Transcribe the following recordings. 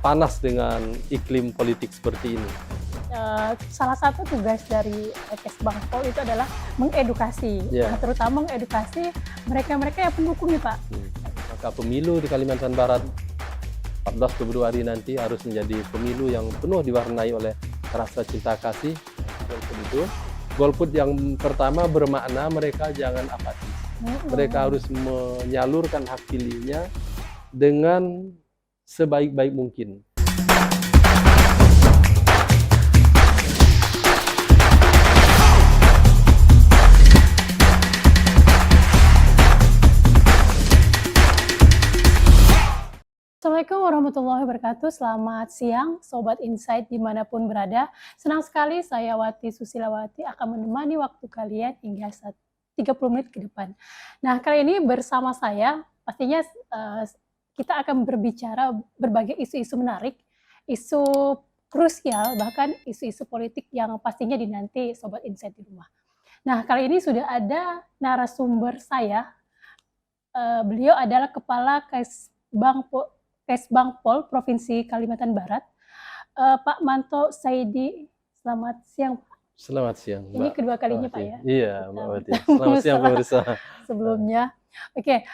panas dengan iklim politik seperti ini. Salah satu tugas dari Kesbangpol itu adalah mengedukasi, Ya. nah, terutama mengedukasi mereka-mereka yang pendukung nih Pak. Maka pemilu di Kalimantan Barat 14 Februari nanti harus menjadi pemilu yang penuh diwarnai oleh rasa cinta kasih. Golput itu, golput yang pertama bermakna mereka jangan apatis. Mereka harus menyalurkan hak pilihnya dengan sebaik-baik mungkin. Assalamualaikum warahmatullahi wabarakatuh. Selamat siang, Sobat Insight dimanapun berada. Senang sekali saya Wati Susilawati akan menemani waktu kalian hingga 30 menit ke depan. Nah, kali ini bersama saya, pastinya kita akan berbicara berbagai isu-isu menarik, isu krusial, bahkan isu-isu politik yang pastinya dinanti Sobat Insight di rumah. Nah, kali ini sudah ada narasumber saya. Beliau adalah Kepala Kesbangpol Provinsi Kalimantan Barat, Pak Manto Saidi. Selamat siang, Pak. Selamat siang, Mbak. Ini kedua kalinya, Pak, ya? Iya, Mbak Wati. Selamat siang, pemirsa. Sebelumnya. Oke,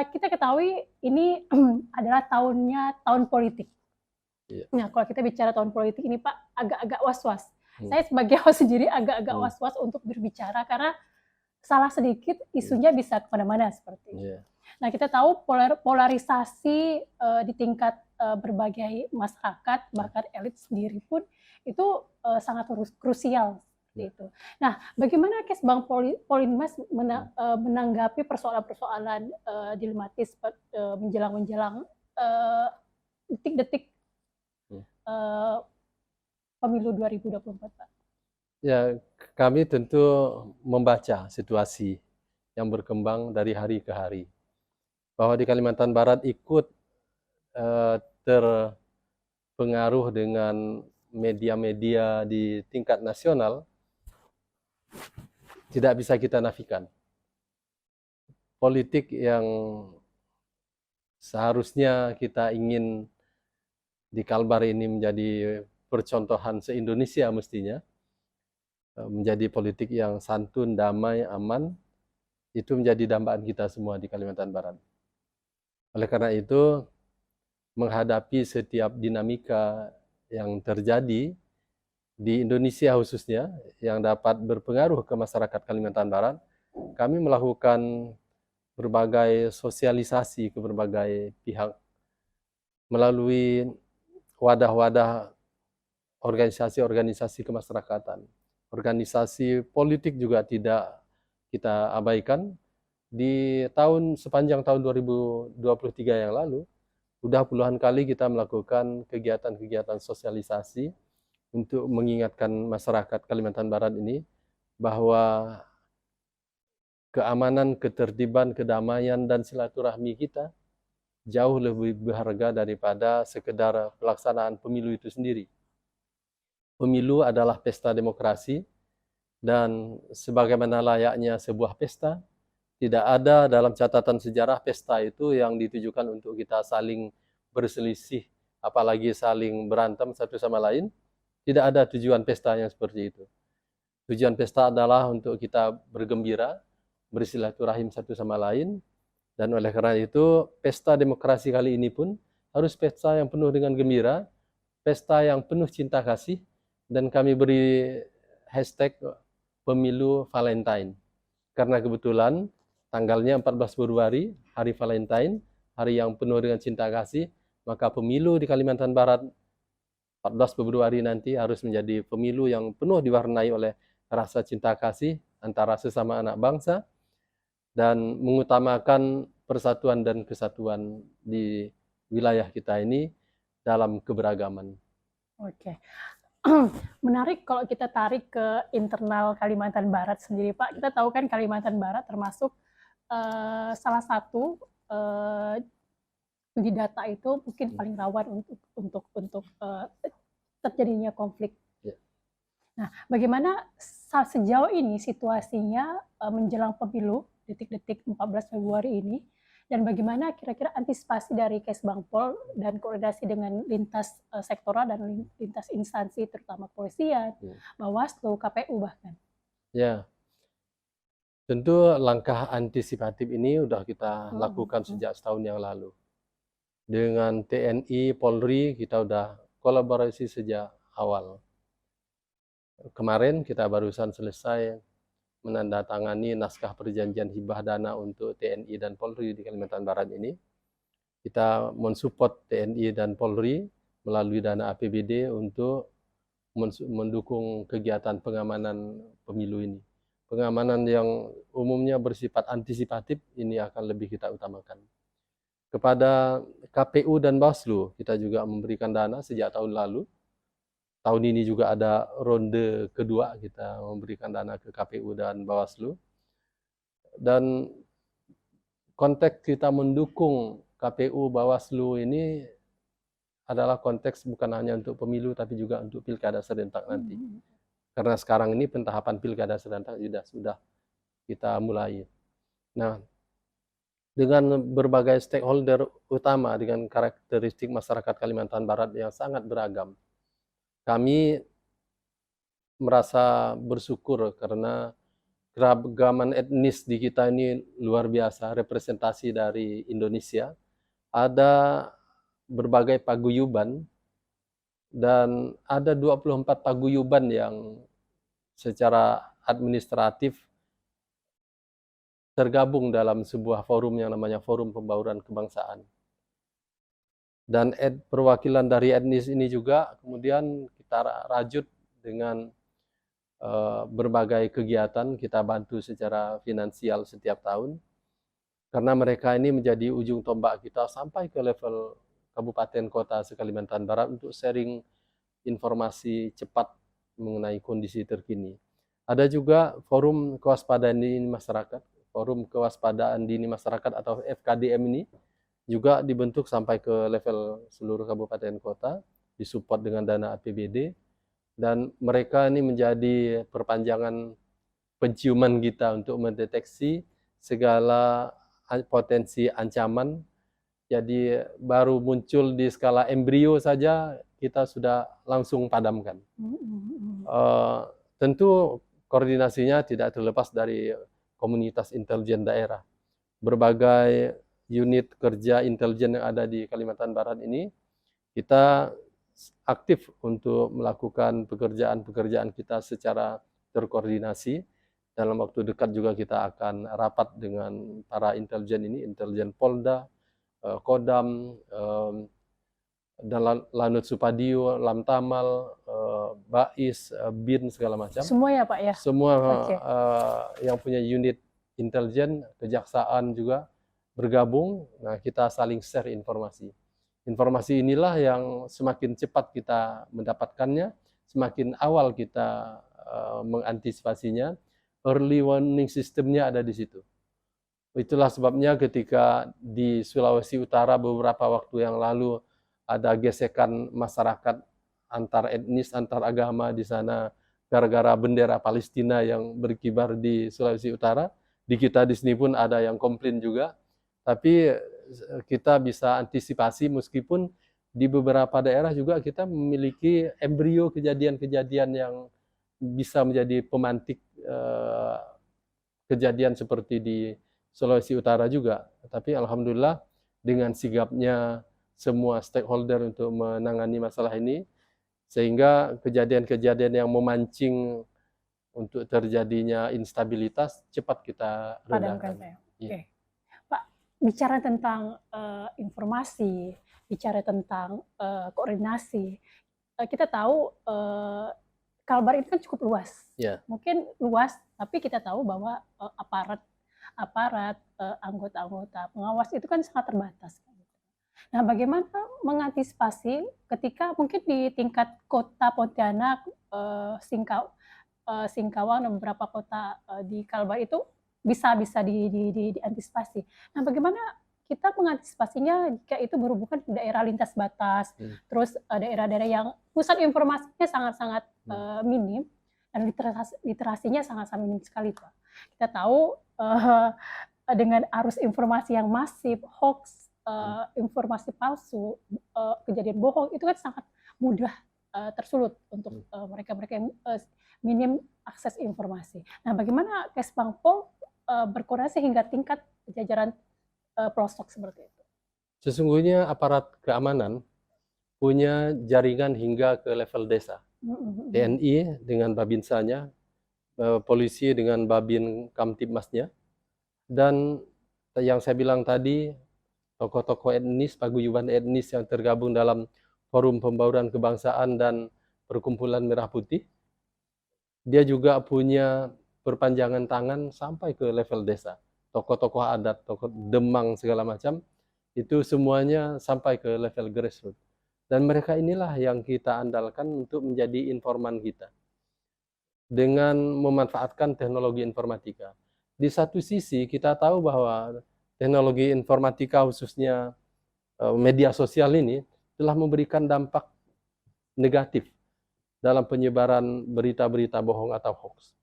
kita ketahui ini adalah tahun politik. Iya. Nah, kalau kita bicara tahun politik ini, Pak, agak-agak was-was. Saya sebagai host sendiri agak-agak was-was untuk berbicara karena salah sedikit isunya bisa kemana-mana seperti itu. Nah, kita tahu polarisasi di tingkat berbagai masyarakat, bahkan elit sendiri pun itu sangat krusial seperti itu. Nah, bagaimana Kesbangpol-Mas menanggapi persoalan-persoalan dilematis menjelang detik-detik pemilu 2024, Pak? Ya, kami tentu membaca situasi yang berkembang dari hari ke hari. Bahwa di Kalimantan Barat ikut terpengaruh dengan media-media di tingkat nasional, tidak bisa kita nafikan. Politik yang seharusnya kita ingin di Kalbar ini menjadi percontohan se-Indonesia mestinya, menjadi politik yang santun, damai, aman, itu menjadi dambaan kita semua di Kalimantan Barat. Oleh karena itu, menghadapi setiap dinamika yang terjadi di Indonesia khususnya, yang dapat berpengaruh ke masyarakat Kalimantan Barat, kami melakukan berbagai sosialisasi ke berbagai pihak melalui wadah-wadah organisasi-organisasi kemasyarakatan. Organisasi politik juga tidak kita abaikan. Di sepanjang tahun 2023 yang lalu, sudah puluhan kali kita melakukan kegiatan-kegiatan sosialisasi untuk mengingatkan masyarakat Kalimantan Barat ini bahwa keamanan, ketertiban, kedamaian, dan silaturahmi kita jauh lebih berharga daripada sekedar pelaksanaan pemilu itu sendiri. Pemilu adalah pesta demokrasi, dan sebagaimana layaknya sebuah pesta, tidak ada dalam catatan sejarah pesta itu yang ditujukan untuk kita saling berselisih, apalagi saling berantem satu sama lain. Tidak ada tujuan pesta yang seperti itu. Tujuan pesta adalah untuk kita bergembira, bersilaturahim satu sama lain, dan oleh karena itu, pesta demokrasi kali ini pun harus pesta yang penuh dengan gembira, pesta yang penuh cinta kasih, dan kami beri hashtag Pemilu Valentine. Karena kebetulan tanggalnya 14 Februari, hari Valentine, hari yang penuh dengan cinta kasih, maka pemilu di Kalimantan Barat 14 Februari nanti harus menjadi pemilu yang penuh diwarnai oleh rasa cinta kasih antara sesama anak bangsa dan mengutamakan persatuan dan kesatuan di wilayah kita ini dalam keberagaman. Oke. Menarik kalau kita tarik ke internal Kalimantan Barat sendiri, Pak. Kita tahu kan Kalimantan Barat termasuk salah satu di data itu mungkin paling rawan untuk terjadinya konflik. Nah, bagaimana sejauh ini situasinya menjelang pemilu detik-detik 14 Februari ini Dan bagaimana kira-kira antisipasi dari Kesbangpol dan koordinasi dengan lintas sektoral dan lintas instansi terutama kepolisian, Bawaslu, KPU bahkan? Ya, tentu langkah antisipatif ini sudah kita lakukan sejak setahun yang lalu. Dengan TNI, Polri, kita sudah kolaborasi sejak awal. Kemarin kita barusan selesai menandatangani naskah perjanjian hibah dana untuk TNI dan Polri di Kalimantan Barat ini. Kita mensupport TNI dan Polri melalui dana APBD untuk mendukung kegiatan pengamanan pemilu ini. Pengamanan yang umumnya bersifat antisipatif ini akan lebih kita utamakan. Kepada KPU dan Bawaslu, kita juga memberikan dana sejak tahun lalu. Tahun ini juga ada ronde kedua, kita memberikan dana ke KPU dan Bawaslu. Dan konteks kita mendukung KPU, Bawaslu ini adalah konteks bukan hanya untuk pemilu, tapi juga untuk pilkada serentak nanti. Karena sekarang ini pentahapan pilkada serentak sudah kita mulai. Nah, dengan berbagai stakeholder utama dengan karakteristik masyarakat Kalimantan Barat yang sangat beragam, kami merasa bersyukur karena keragaman etnis di kita ini luar biasa, representasi dari Indonesia. Ada berbagai paguyuban dan ada 24 paguyuban yang secara administratif tergabung dalam sebuah forum yang namanya Forum Pembauran Kebangsaan. Dan perwakilan dari etnis ini juga kemudian kita rajut dengan berbagai kegiatan, kita bantu secara finansial setiap tahun. Karena mereka ini menjadi ujung tombak kita sampai ke level kabupaten kota se-Kalimantan Barat untuk sharing informasi cepat mengenai kondisi terkini. Ada juga Forum Kewaspadaan Dini Masyarakat, Forum Kewaspadaan Dini Masyarakat atau FKDM ini juga dibentuk sampai ke level seluruh kabupaten kota, disupport dengan dana APBD, dan mereka ini menjadi perpanjangan penciuman kita untuk mendeteksi segala potensi ancaman. Jadi baru muncul di skala embrio saja kita sudah langsung padamkan. Tentu koordinasinya tidak terlepas dari komunitas intelijen daerah. Berbagai unit kerja intelijen yang ada di Kalimantan Barat ini, kita aktif untuk melakukan pekerjaan-pekerjaan kita secara terkoordinasi. Dalam waktu dekat juga kita akan rapat dengan para intelijen ini, intelijen Polda, Kodam, dan Lanut Supadio, Lamtamal, Bais, BIN, segala macam. Semua ya Pak ya? Semua yang punya unit intelijen, kejaksaan juga bergabung. Nah, kita saling share informasi. Informasi inilah yang semakin cepat kita mendapatkannya, semakin awal kita mengantisipasinya, early warning systemnya ada di situ. Itulah sebabnya ketika di Sulawesi Utara beberapa waktu yang lalu ada gesekan masyarakat antar etnis, antar agama di sana gara-gara bendera Palestina yang berkibar di Sulawesi Utara. Di kita di sini pun ada yang komplain juga. Tapi kita bisa antisipasi meskipun di beberapa daerah juga kita memiliki embrio kejadian-kejadian yang bisa menjadi pemantik kejadian seperti di Sulawesi Utara juga. Tapi alhamdulillah dengan sigapnya semua stakeholder untuk menangani masalah ini, sehingga kejadian-kejadian yang memancing untuk terjadinya instabilitas cepat kita redamkan. Oke. Pak, bicara tentang informasi, bicara tentang koordinasi, kita tahu Kalbar itu kan cukup luas. Mungkin luas, tapi kita tahu bahwa aparat, anggota-anggota pengawas itu kan sangat terbatas. Nah, bagaimana mengantisipasi ketika mungkin di tingkat kota Pontianak, Singkawang dan beberapa kota di Kalbar itu bisa diantisipasi. Nah, bagaimana kita mengantisipasinya jika itu berhubungan di daerah lintas batas, terus daerah-daerah yang pusat informasinya sangat-sangat minim dan literasinya sangat-sangat minim sekali, Pak. Kita tahu dengan arus informasi yang masif, hoax, informasi palsu, kejadian bohong, itu kan sangat mudah tersulut untuk mereka-mereka yang minim akses informasi. Nah, bagaimana Kesbangpol berkoordinasi hingga tingkat jajaran pelosok seperti itu? Sesungguhnya aparat keamanan punya jaringan hingga ke level desa. TNI dengan Babinsanya, polisi dengan Babin Kamtibmasnya, dan yang saya bilang tadi, tokoh-tokoh etnis, paguyuban etnis yang tergabung dalam Forum Pembauran Kebangsaan dan Perkumpulan Merah Putih. Dia juga punya perpanjangan tangan sampai ke level desa. Tokoh-tokoh adat, tokoh Demang segala macam, itu semuanya sampai ke level grassroots. Dan mereka inilah yang kita andalkan untuk menjadi informan kita dengan memanfaatkan teknologi informatika. Di satu sisi kita tahu bahwa teknologi informatika khususnya media sosial ini telah memberikan dampak negatif dalam penyebaran berita-berita bohong atau hoax.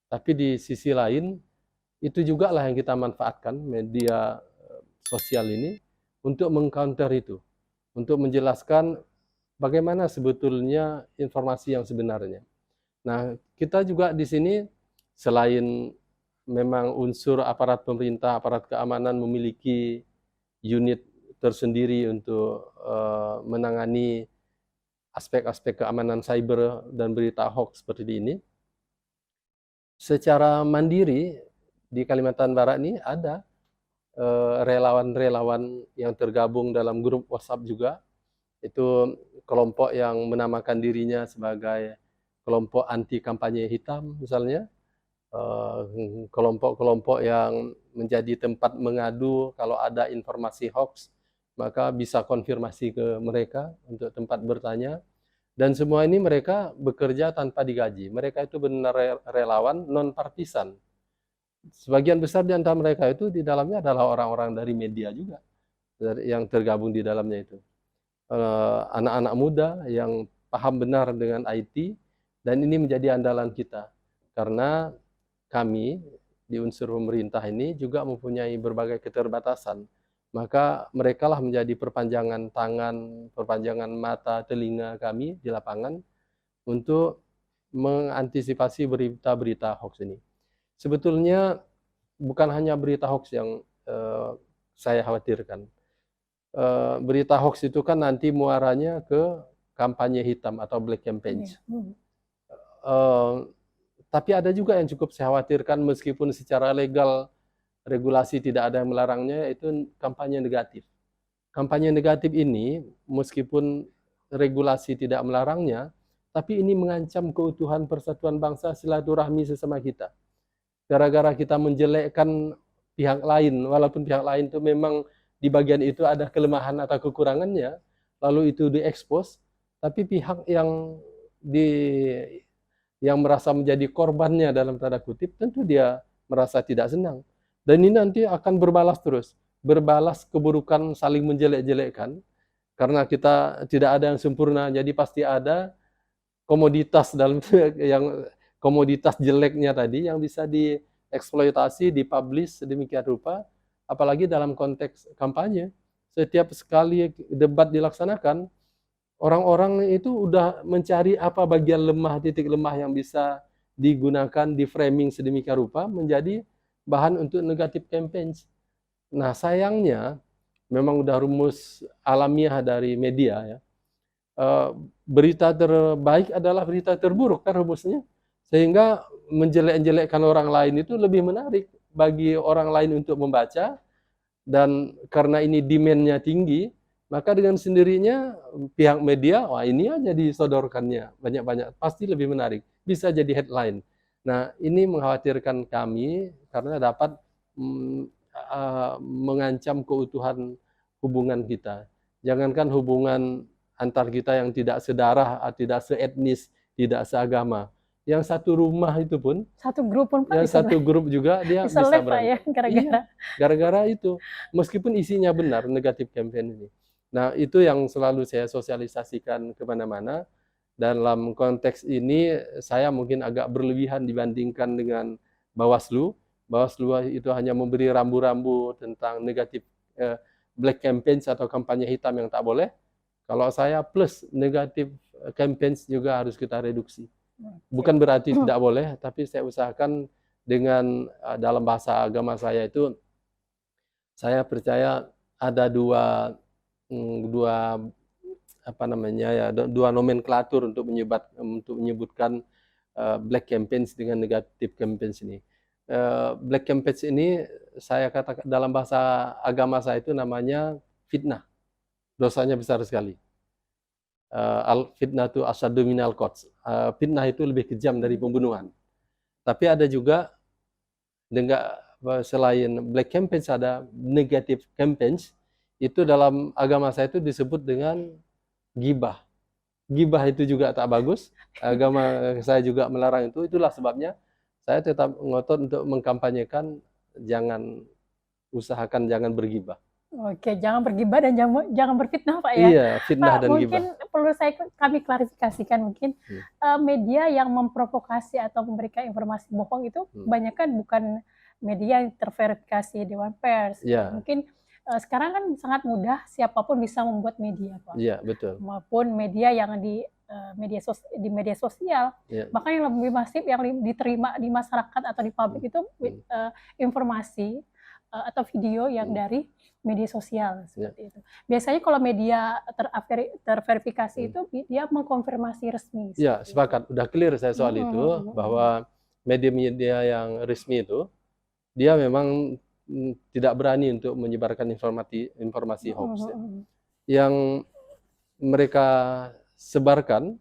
Tapi di sisi lain, itu juga lah yang kita manfaatkan media sosial ini untuk mengcounter itu, untuk menjelaskan bagaimana sebetulnya informasi yang sebenarnya. Nah, kita juga di sini selain memang unsur aparat pemerintah, aparat keamanan memiliki unit tersendiri untuk menangani aspek-aspek keamanan cyber dan berita hoax seperti ini. Secara mandiri di Kalimantan Barat ini ada relawan-relawan yang tergabung dalam grup WhatsApp juga. Itu kelompok yang menamakan dirinya sebagai kelompok anti kampanye hitam misalnya. Kelompok-kelompok yang menjadi tempat mengadu kalau ada informasi hoax, maka bisa konfirmasi ke mereka untuk tempat bertanya. Dan semua ini mereka bekerja tanpa digaji. Mereka itu benar relawan non-partisan. Sebagian besar di antara mereka itu di dalamnya adalah orang-orang dari media juga yang tergabung di dalamnya itu. Anak-anak muda yang paham benar dengan IT, dan ini menjadi andalan kita. Karena kami di unsur pemerintah ini juga mempunyai berbagai keterbatasan. Maka merekalah menjadi perpanjangan tangan, perpanjangan mata, telinga kami di lapangan untuk mengantisipasi berita-berita hoax ini. Sebetulnya bukan hanya berita hoax yang saya khawatirkan. Berita hoax itu kan nanti muaranya ke kampanye hitam atau black campaign. Tapi ada juga yang cukup saya khawatirkan meskipun secara legal regulasi tidak ada yang melarangnya, yaitu kampanye negatif. Kampanye negatif ini meskipun regulasi tidak melarangnya, tapi ini mengancam keutuhan persatuan bangsa, silaturahmi sesama kita. Gara-gara kita menjelekkan pihak lain, walaupun pihak lain itu memang di bagian itu ada kelemahan atau kekurangannya, lalu itu diekspos, tapi pihak yang merasa menjadi korbannya dalam tanda kutip, tentu dia merasa tidak senang. Dan ini nanti akan berbalas terus, berbalas keburukan saling menjelek-jelekkan, karena kita tidak ada yang sempurna, jadi pasti ada komoditas dalam yang komoditas jeleknya tadi yang bisa dieksploitasi, dipublish sedemikian rupa, apalagi dalam konteks kampanye. Setiap sekali debat dilaksanakan, orang-orang itu udah mencari apa bagian lemah, titik lemah yang bisa digunakan, di framing sedemikian rupa menjadi bahan untuk negatif campaign. Nah, sayangnya memang udah rumus alamiah dari media ya. Berita terbaik adalah berita terburuk kan rumusnya. Sehingga menjelek-jelekkan orang lain itu lebih menarik bagi orang lain untuk membaca, dan karena ini demand-nya tinggi, maka dengan sendirinya pihak media, wah ini aja disodorkannya banyak-banyak, pasti lebih menarik, bisa jadi headline. Nah, ini mengkhawatirkan kami karena dapat mengancam keutuhan hubungan kita. Jangankan hubungan antar kita yang tidak sedarah, tidak seetnis, tidak seagama. Yang satu rumah itu pun, satu grup pun Pak, yang satu grup juga dia bisa berantem. ya, gara-gara. Gara-gara itu, meskipun isinya benar negatif campaign ini. Nah, itu yang selalu saya sosialisasikan kemana-mana. Dalam konteks ini, saya mungkin agak berlebihan dibandingkan dengan Bawaslu. Bawaslu itu hanya memberi rambu-rambu tentang negatif black campaigns atau kampanye hitam yang tak boleh. Kalau saya plus negatif campaigns juga harus kita reduksi. Bukan berarti tidak boleh, tapi saya usahakan dengan dalam bahasa agama saya itu, saya percaya ada dua dua nomenklatur untuk menyebutkan black campaigns dengan negatif campaigns ini. Black campaigns ini saya katakan dalam bahasa agama saya itu namanya fitnah. Dosanya besar sekali. Al-fitnah itu asyaddu minal qatl. Fitnah itu lebih kejam dari pembunuhan. Tapi ada juga selain black campaigns ada negative campaigns. Itu dalam agama saya itu disebut dengan ghibah. Ghibah itu juga tak bagus. Agama saya juga melarang itu. Itulah sebabnya saya tetap ngotot untuk mengkampanyekan usahakan jangan berghibah. Oke, jangan bergibah dan jangan berfitnah, Pak ya. Iya, fitnah Pak, dan mungkin ghibah. perlu kami klarifikasikan mungkin media yang memprovokasi atau memberikan informasi bohong itu kebanyakan bukan media yang terverifikasi Dewan Pers. Iya. Mungkin sekarang kan sangat mudah siapapun bisa membuat media, Pak. Iya, betul. Maupun media yang di media sosial, bahkan yang lebih masif yang diterima di masyarakat atau di publik itu informasi atau video yang dari media sosial seperti itu. Biasanya kalau media terverifikasi itu dia mengkonfirmasi resmi. Ya, sepakat. Udah clear saya soal itu bahwa media-media yang resmi itu dia memang tidak berani untuk menyebarkan informasi hoax. Yang mereka sebarkan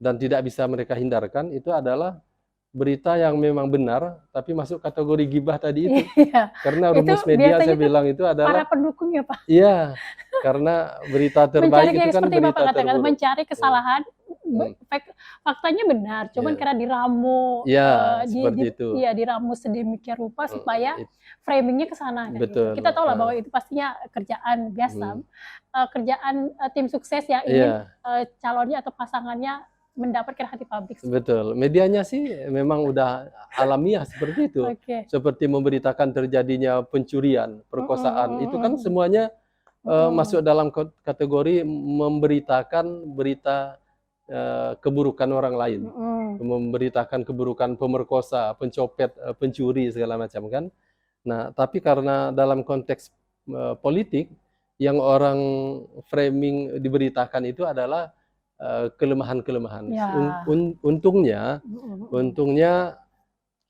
dan tidak bisa mereka hindarkan itu adalah berita yang memang benar tapi masuk kategori ghibah tadi itu. Iya. Karena rumus media saya bilang itu adalah para pendukungnya, Pak. Iya, karena berita terbaik itu kan berita terburuk. Mencari kesalahan, faktanya benar, cuman karena diramu, diramu sedemikian rupa supaya framingnya ke sana. Betul. Kita tahu lah bahwa itu pastinya kerjaan biasa, kerjaan tim sukses yang ingin calonnya atau pasangannya mendapatkan hati publik. Betul. Medianya sih memang udah alamiah seperti itu. Seperti memberitakan terjadinya pencurian, perkosaan. Itu kan semuanya masuk dalam kategori memberitakan berita keburukan orang lain. Memberitakan keburukan pemerkosa, pencopet, pencuri segala macam kan. Nah, tapi karena dalam konteks politik yang orang framing diberitakan itu adalah kelemahan-kelemahan. Untungnya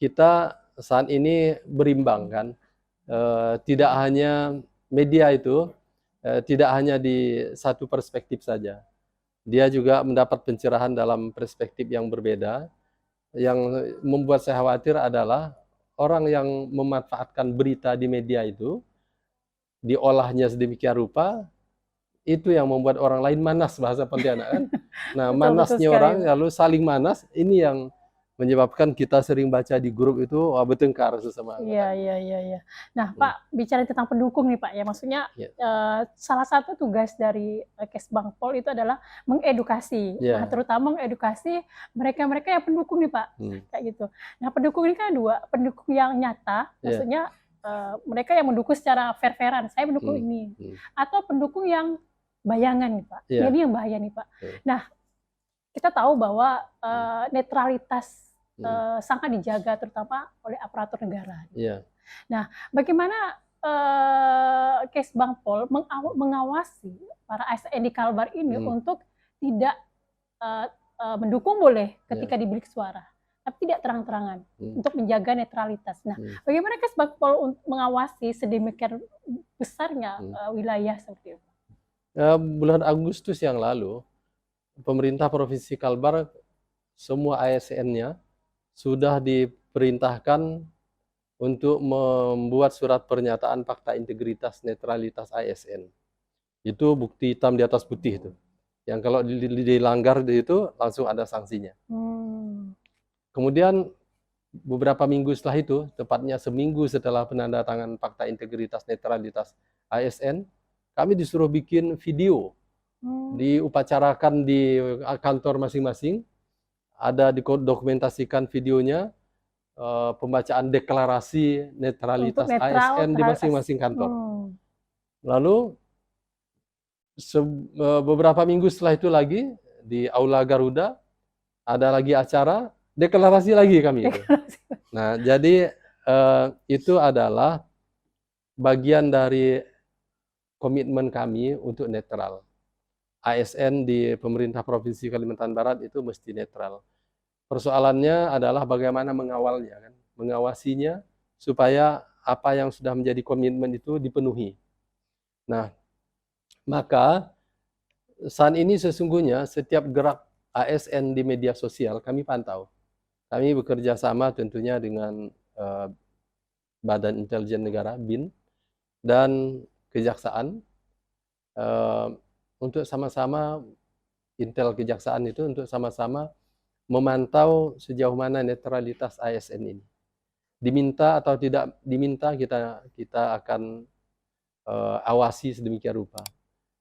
kita saat ini berimbang kan. Tidak hanya media itu tidak hanya di satu perspektif saja. Dia juga mendapat pencerahan dalam perspektif yang berbeda. Yang membuat saya khawatir adalah orang yang memanfaatkan berita di media itu diolahnya sedemikian rupa, itu yang membuat orang lain manas, bahasa Pontianak kan. Nah, manasnya orang lalu saling manas, ini yang menyebabkan kita sering baca di grup itu bertengkar sesama. Iya. Nah, Pak, bicara tentang pendukung nih, Pak ya. Maksudnya salah satu tugas dari Kesbangpol itu adalah mengedukasi. Nah, terutama mengedukasi mereka-mereka yang pendukung nih, Pak. Kayak gitu. Nah, pendukung ini kan dua, pendukung yang nyata, maksudnya mereka yang mendukung secara fair-fairan, saya mendukung ini. Atau pendukung yang bayangan nih, Pak. Ini yang bahaya nih, Pak. Nah, kita tahu bahwa netralitas sangat dijaga terutama oleh aparatur negara. Nah, bagaimana Kesbangpol mengawasi para ASN di Kalbar ini untuk tidak mendukung boleh ketika di bilik suara, tapi tidak terang-terangan untuk menjaga netralitas. Nah, bagaimana Kesbangpol mengawasi sedemikian besarnya wilayah seperti itu? Bulan Agustus yang lalu, pemerintah Provinsi Kalbar, semua ASN-nya sudah diperintahkan untuk membuat surat pernyataan fakta integritas netralitas ASN. Itu bukti hitam di atas putih itu. Yang kalau dilanggar itu langsung ada sanksinya. Kemudian beberapa minggu setelah itu, tepatnya seminggu setelah penandatangan fakta integritas netralitas ASN, kami disuruh bikin video, diupacarakan di kantor masing-masing, ada didokumentasikan videonya, pembacaan deklarasi Untuk netralitas netral ASN di terhadap masing-masing kantor. hmm. Lalu beberapa minggu setelah itu lagi di Aula Garuda ada lagi acara deklarasi lagi kami itu. Deklarasi. Nah, jadi itu adalah bagian dari komitmen kami untuk netral. ASN di pemerintah Provinsi Kalimantan Barat itu mesti netral. Persoalannya adalah bagaimana mengawalnya, kan? Mengawasinya supaya apa yang sudah menjadi komitmen itu dipenuhi. Nah, maka saat ini sesungguhnya setiap gerak ASN di media sosial kami pantau. Kami bekerja sama tentunya dengan Badan Intelijen Negara (BIN) dan Kejaksaan untuk sama-sama Intel Kejaksaan itu untuk sama-sama memantau sejauh mana netralitas ASN ini. Diminta atau tidak diminta kita akan awasi sedemikian rupa.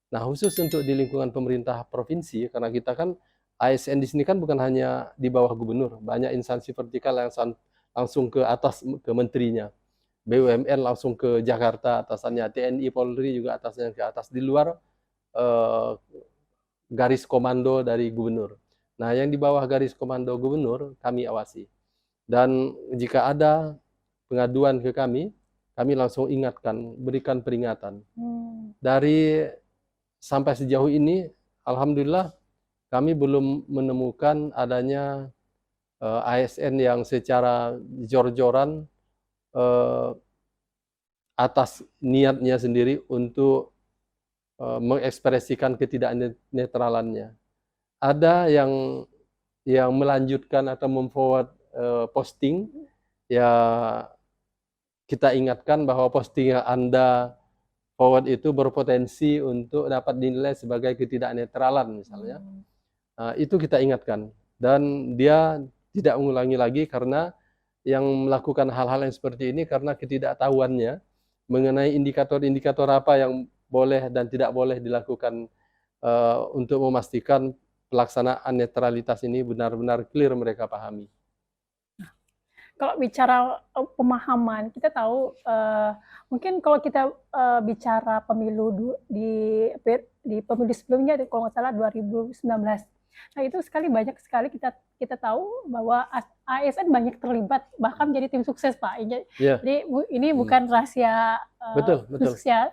Nah, khusus untuk di lingkungan pemerintah provinsi, karena kita kan ASN di sini kan bukan hanya di bawah gubernur, banyak instansi vertikal yang langsung ke atas, ke menterinya. BUMN langsung ke Jakarta atasannya, TNI Polri juga atasnya ke atas, di luar garis komando dari gubernur. Nah, yang di bawah garis komando gubernur kami awasi. Dan jika ada pengaduan ke kami langsung ingatkan, berikan peringatan. Dari sampai sejauh ini, alhamdulillah kami belum menemukan adanya ASN yang secara jor-joran atas niatnya sendiri untuk mengekspresikan ketidaknetralannya. Ada yang melanjutkan atau memforward posting, ya kita ingatkan bahwa posting yang Anda forward itu berpotensi untuk dapat dinilai sebagai ketidaknetralan misalnya. Itu kita ingatkan, dan dia tidak mengulangi lagi karena yang melakukan hal-hal yang seperti ini karena ketidaktahuannya mengenai indikator-indikator apa yang boleh dan tidak boleh dilakukan untuk memastikan pelaksanaan netralitas ini benar-benar clear mereka pahami. Kalau bicara pemahaman, kita tahu mungkin kalau kita bicara pemilu di pemilu sebelumnya, kalau nggak salah 2019. Nah, itu banyak sekali kita tahu bahwa ASN banyak terlibat, bahkan menjadi tim sukses, Pak. Jadi ini bukan rahasia khusus ya,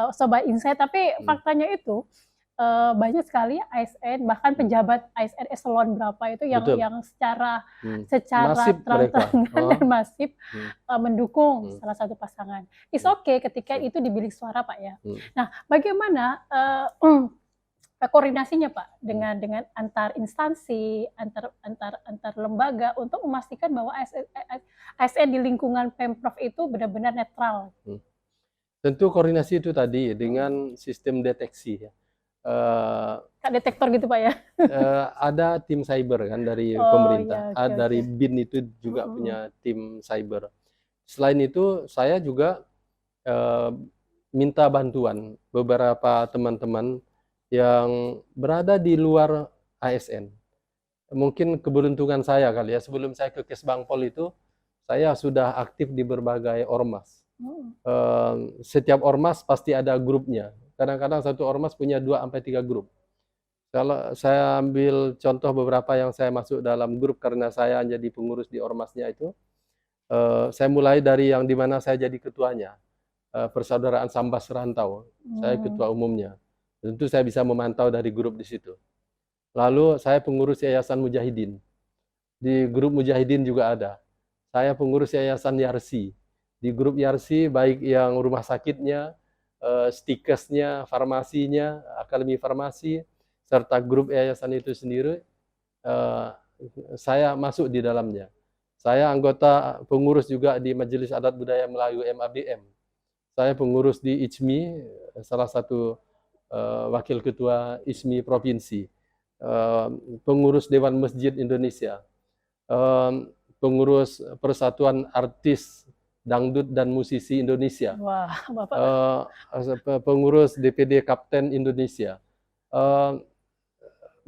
Sobat Insight, tapi faktanya itu banyak sekali ASN, bahkan pejabat ASN eselon berapa itu yang secara terang-terangan dan masif mendukung salah satu pasangan. It's okay ketika itu dibilik suara, Pak, ya. Nah, bagaimana koordinasinya, Pak, dengan antar instansi, antar lembaga untuk memastikan bahwa ASN di lingkungan Pemprov itu benar-benar netral? Tentu koordinasi itu tadi dengan sistem deteksi, ya. Detektor gitu, Pak, ya? Ada tim cyber kan dari pemerintah, dari BIN itu juga punya tim cyber. Selain itu, saya juga minta bantuan beberapa teman-teman yang berada di luar ASN. Mungkin keberuntungan saya kali ya, sebelum saya ke Kesbangpol itu, saya sudah aktif di berbagai ormas. Setiap ormas pasti ada grupnya. Kadang-kadang satu ormas punya 2-3 grup. Kalau saya ambil contoh beberapa yang saya masuk dalam grup karena saya jadi pengurus di ormasnya itu, saya mulai dari yang dimana saya jadi ketuanya, Persaudaraan Sambas Rantau. Saya ketua umumnya. Tentu saya bisa memantau dari grup di situ. Lalu saya pengurus Yayasan Mujahidin. Di grup Mujahidin juga ada. Saya pengurus Yayasan Yarsi. Di grup Yarsi baik yang rumah sakitnya, stikesnya, farmasinya, akademi farmasi, serta grup yayasan itu sendiri, saya masuk di dalamnya. Saya anggota pengurus juga di Majelis Adat Budaya Melayu MABM. Saya pengurus di ICMI, salah satu wakil ketua ISMI provinsi, pengurus Dewan Masjid Indonesia, pengurus Persatuan Artis Dangdut dan Musisi Indonesia. Wah, Bapak. Pengurus DPD Kapten Indonesia.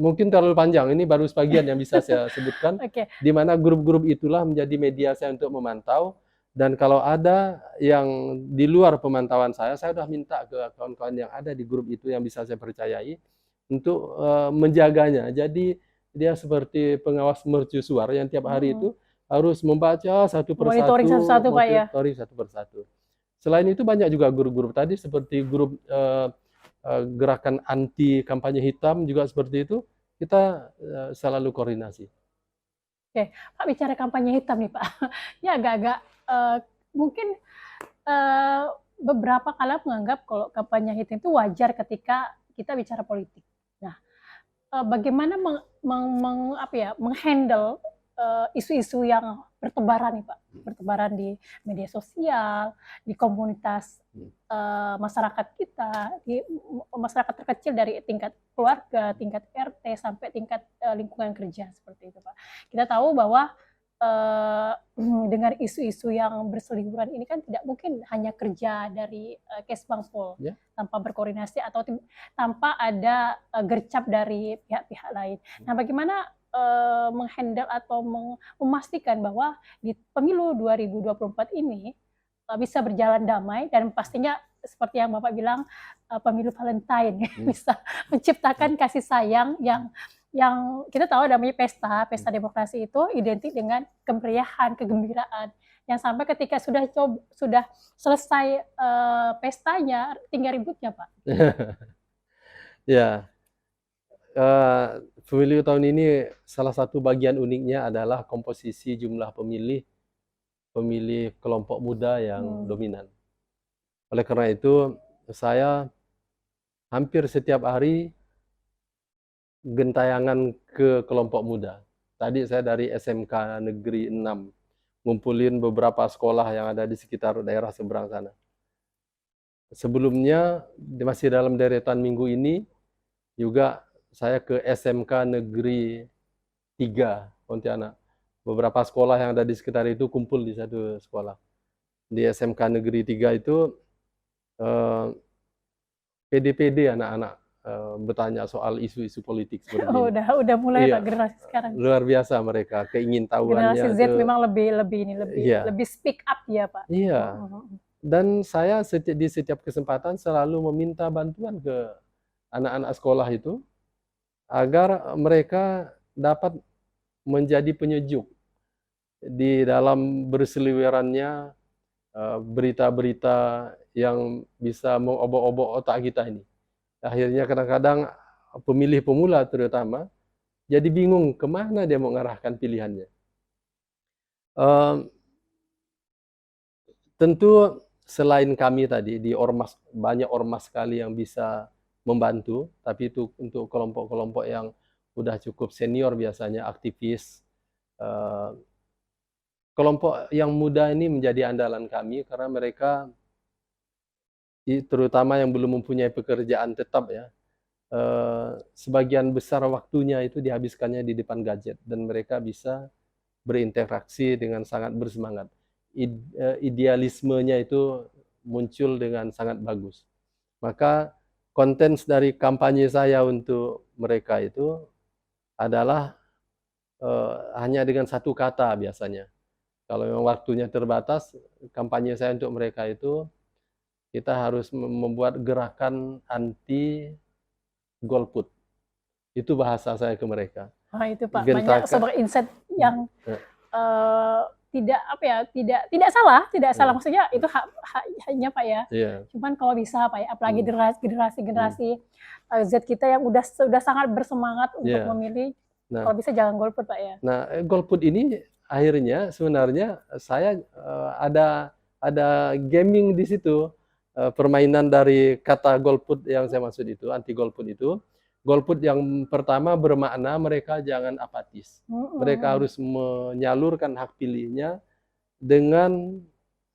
mungkin terlalu panjang, ini baru sebagian yang bisa saya sebutkan, Oke. di mana grup-grup itulah menjadi media saya untuk memantau, dan kalau ada yang di luar pemantauan saya sudah minta ke kawan-kawan yang ada di grup itu yang bisa saya percayai untuk menjaganya. Jadi dia seperti pengawas mercusuar yang tiap hari itu harus membaca satu Monitoring persatu, satu-satu, Pak, ya. monitoring satu persatu. Selain itu banyak juga grup-grup tadi seperti grup gerakan anti kampanye hitam juga seperti itu, kita selalu koordinasi. Oke, Pak, bicara kampanye hitam nih, Pak. Ini agak-agak mungkin beberapa kalangan menganggap kalau kampanye hitam itu wajar ketika kita bicara politik. Nah, bagaimana menghandle isu-isu yang bertebaran nih, Pak, bertebaran di media sosial, di komunitas masyarakat kita, di masyarakat terkecil dari tingkat keluarga, tingkat RT sampai tingkat lingkungan kerja seperti itu, Pak. Kita tahu bahwa dengan isu-isu yang berseliweran ini kan tidak mungkin hanya kerja dari Kesbangpol tanpa berkoordinasi atau tanpa ada gercap dari pihak-pihak lain. Nah, bagaimana menghandle atau memastikan bahwa di pemilu 2024 ini bisa berjalan damai dan pastinya seperti yang Bapak bilang pemilu Valentine bisa menciptakan kasih sayang yang kita tahu namanya pesta demokrasi itu identik dengan kemeriahan, kegembiraan. Yang sampai ketika sudah selesai pestanya, tinggal ributnya, Pak. Ya, pemilu tahun ini salah satu bagian uniknya adalah komposisi jumlah pemilih kelompok muda yang dominan. Oleh karena itu, saya hampir setiap hari gentayangan ke kelompok muda. Tadi saya dari SMK Negeri 6, ngumpulin beberapa sekolah yang ada di sekitar daerah seberang sana. Sebelumnya, masih dalam deretan minggu ini, juga saya ke SMK Negeri 3, Pontianak. Beberapa sekolah yang ada di sekitar itu kumpul di satu sekolah. Di SMK Negeri 3 itu, PD-PD anak-anak bertanya soal isu-isu politik seperti ini. Udah mulai, Pak, generasi sekarang. Luar biasa mereka, keingintahuannya. Generasi Z memang lebih speak up ya, Pak. Iya. Dan saya di setiap kesempatan selalu meminta bantuan ke anak-anak sekolah itu agar mereka dapat menjadi penyejuk di dalam berseliwerannya berita-berita yang bisa mengobok-obok otak kita ini. Akhirnya kadang-kadang pemilih pemula terutama jadi bingung kemana dia mau mengarahkan pilihannya. Tentu selain kami tadi di ormas, banyak ormas sekali yang bisa membantu, tapi itu untuk kelompok-kelompok yang udah cukup senior biasanya, aktivis. Kelompok yang muda ini menjadi andalan kami karena mereka terutama yang belum mempunyai pekerjaan tetap ya, sebagian besar waktunya itu dihabiskannya di depan gadget dan mereka bisa berinteraksi dengan sangat bersemangat. Idealismenya itu muncul dengan sangat bagus. Maka konten dari kampanye saya untuk mereka itu adalah hanya dengan satu kata biasanya. Kalau memang waktunya terbatas, kampanye saya untuk mereka itu kita harus membuat gerakan anti golput. Itu bahasa saya ke mereka. Itu, Pak, banyak sobat insight yang tidak salah, maksudnya itu haknya, Pak, ya. Cuman kalau bisa, Pak, ya, apalagi generasi Z kita yang sudah sangat bersemangat untuk memilih, kalau bisa jangan golput, Pak, ya. Nah, golput ini akhirnya sebenarnya saya ada gaming di situ. Permainan dari kata golput yang saya maksud itu, anti golput itu. Golput yang pertama bermakna mereka jangan apatis. Mereka harus menyalurkan hak pilihnya dengan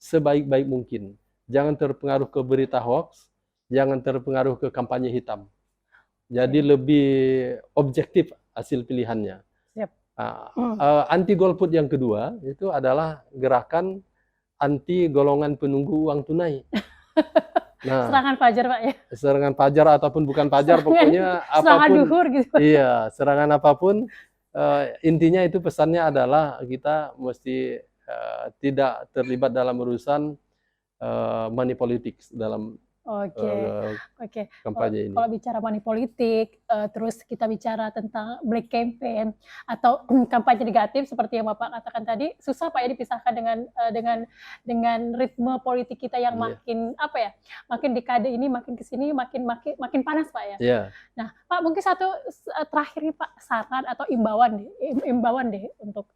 sebaik-baik mungkin. Jangan terpengaruh ke berita hoax, jangan terpengaruh ke kampanye hitam. Jadi lebih objektif hasil pilihannya. Anti golput yang kedua itu adalah gerakan anti golongan penunggu uang tunai. Nah, Serangan fajar Pak ya. serangan fajar ataupun bukan fajar, pokoknya Serangan apapun, duhur gitu Pak. iya, serangan apapun, intinya itu pesannya adalah kita mesti tidak terlibat dalam urusan money politics dalam Oke, oke. Kalau kampanye ini. kalau bicara money politik, terus kita bicara tentang black campaign atau kampanye negatif seperti yang Bapak katakan tadi, susah Pak ya dipisahkan dengan ritme politik kita yang Iya, makin apa ya, makin dekade ini makin ke sini makin makin makin panas Pak ya. iya. Nah, Pak mungkin satu terakhir nih Pak, saran atau imbauan deh untuk,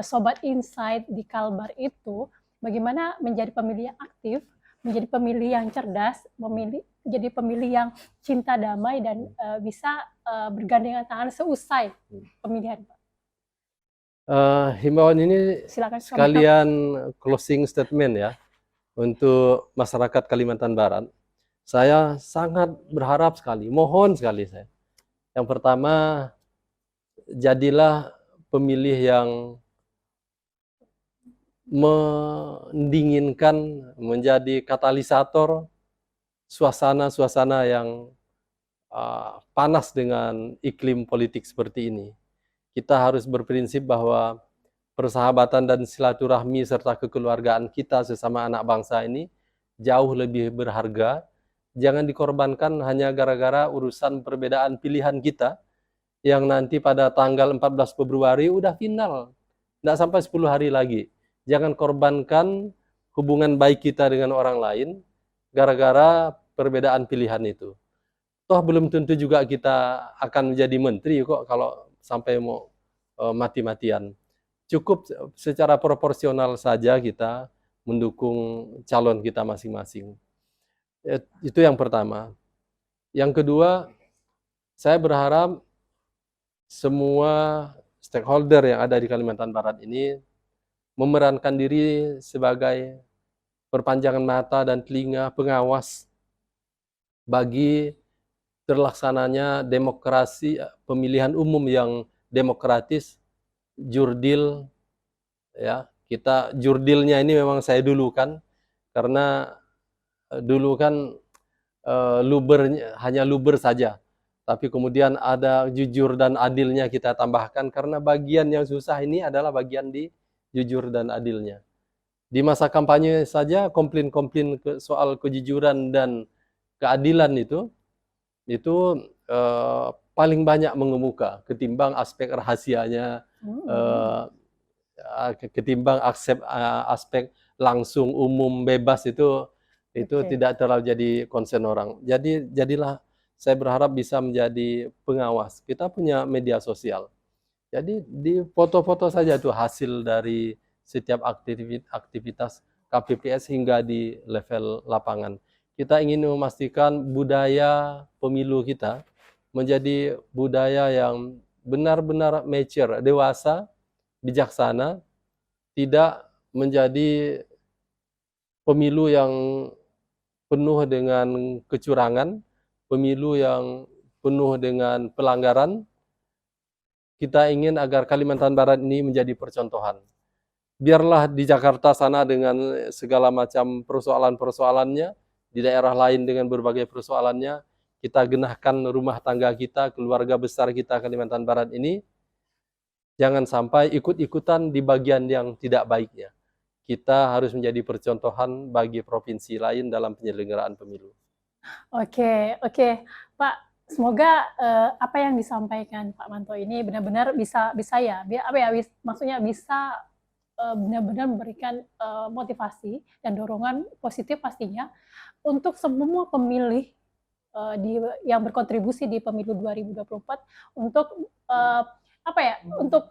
sobat insight di Kalbar itu, bagaimana menjadi pemilih yang aktif, menjadi pemilih yang cerdas, menjadi pemilih yang cinta damai dan bisa bergandengan tangan seusai pemilihan, Pak. Himbauan ini Silakan sekalian closing statement ya untuk masyarakat Kalimantan Barat. Saya sangat berharap sekali, mohon sekali saya. Yang pertama, jadilah pemilih yang mendinginkan, menjadi katalisator suasana-suasana yang panas dengan iklim politik seperti ini. Kita harus berprinsip bahwa persahabatan dan silaturahmi serta kekeluargaan kita sesama anak bangsa ini jauh lebih berharga. Jangan dikorbankan hanya gara-gara urusan perbedaan pilihan kita yang nanti pada tanggal 14 Februari udah final. Nggak sampai 10 hari lagi. Jangan korbankan hubungan baik kita dengan orang lain gara-gara perbedaan pilihan itu. Toh belum tentu juga kita akan menjadi menteri kok kalau sampai mau mati-matian. Cukup secara proporsional saja kita mendukung calon kita masing-masing. Itu yang pertama. Yang kedua, saya berharap semua stakeholder yang ada di Kalimantan Barat ini memerankan diri sebagai perpanjangan mata dan telinga pengawas bagi terlaksananya demokrasi, pemilihan umum yang demokratis, jurdil, ya. Kita jurdilnya ini memang saya dulukan karena dulu kan hanya luber saja. Tapi kemudian ada jujur dan adilnya kita tambahkan karena bagian yang susah ini adalah bagian di jujur dan adilnya. Di masa kampanye saja komplain-komplain soal kejujuran dan keadilan itu paling banyak mengemuka ketimbang aspek rahasianya, ketimbang aspek langsung umum bebas itu tidak terlalu jadi concern orang. Jadilah saya berharap bisa menjadi pengawas. Kita punya media sosial. Jadi di foto-foto saja itu hasil dari setiap aktivitas KPPS hingga di level lapangan. Kita ingin memastikan budaya pemilu kita menjadi budaya yang benar-benar mature, dewasa, bijaksana, tidak menjadi pemilu yang penuh dengan kecurangan, pemilu yang penuh dengan pelanggaran. Kita ingin agar Kalimantan Barat ini menjadi percontohan. Biarlah di Jakarta sana dengan segala macam persoalan-persoalannya, di daerah lain dengan berbagai persoalannya, kita genahkan rumah tangga kita, keluarga besar kita Kalimantan Barat ini, jangan sampai ikut-ikutan di bagian yang tidak baiknya. Kita harus menjadi percontohan bagi provinsi lain dalam penyelenggaraan pemilu. Oke, Pak. Semoga apa yang disampaikan Pak Manto ini benar-benar bisa ya, maksudnya bisa benar-benar memberikan motivasi dan dorongan positif pastinya untuk semua pemilih yang berkontribusi di pemilu 2024 untuk untuk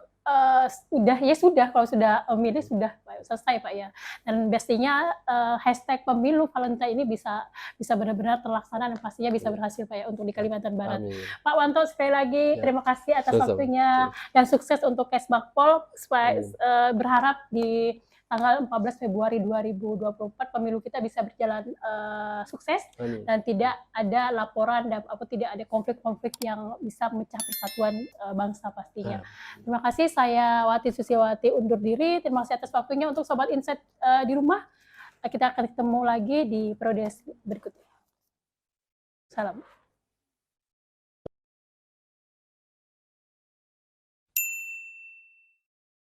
sudah kalau sudah milih sudah selesai Pak ya. Dan pastinya hashtag pemilu Valentine ini bisa benar-benar terlaksana dan pastinya bisa berhasil Pak ya untuk di Kalimantan Barat. Amin. Pak Wanto sekali lagi terima kasih atas waktunya dan sukses untuk Kesbakpol. Berharap di tanggal 14 Februari 2024 pemilu kita bisa berjalan sukses. Amin. Dan tidak ada laporan dan tidak ada konflik-konflik yang bisa memecah persatuan bangsa pastinya. Terima kasih, saya Wati Susiwati undur diri. Terima kasih atas waktunya untuk Sobat Insight di rumah. Kita akan ketemu lagi di periode berikutnya. Salam.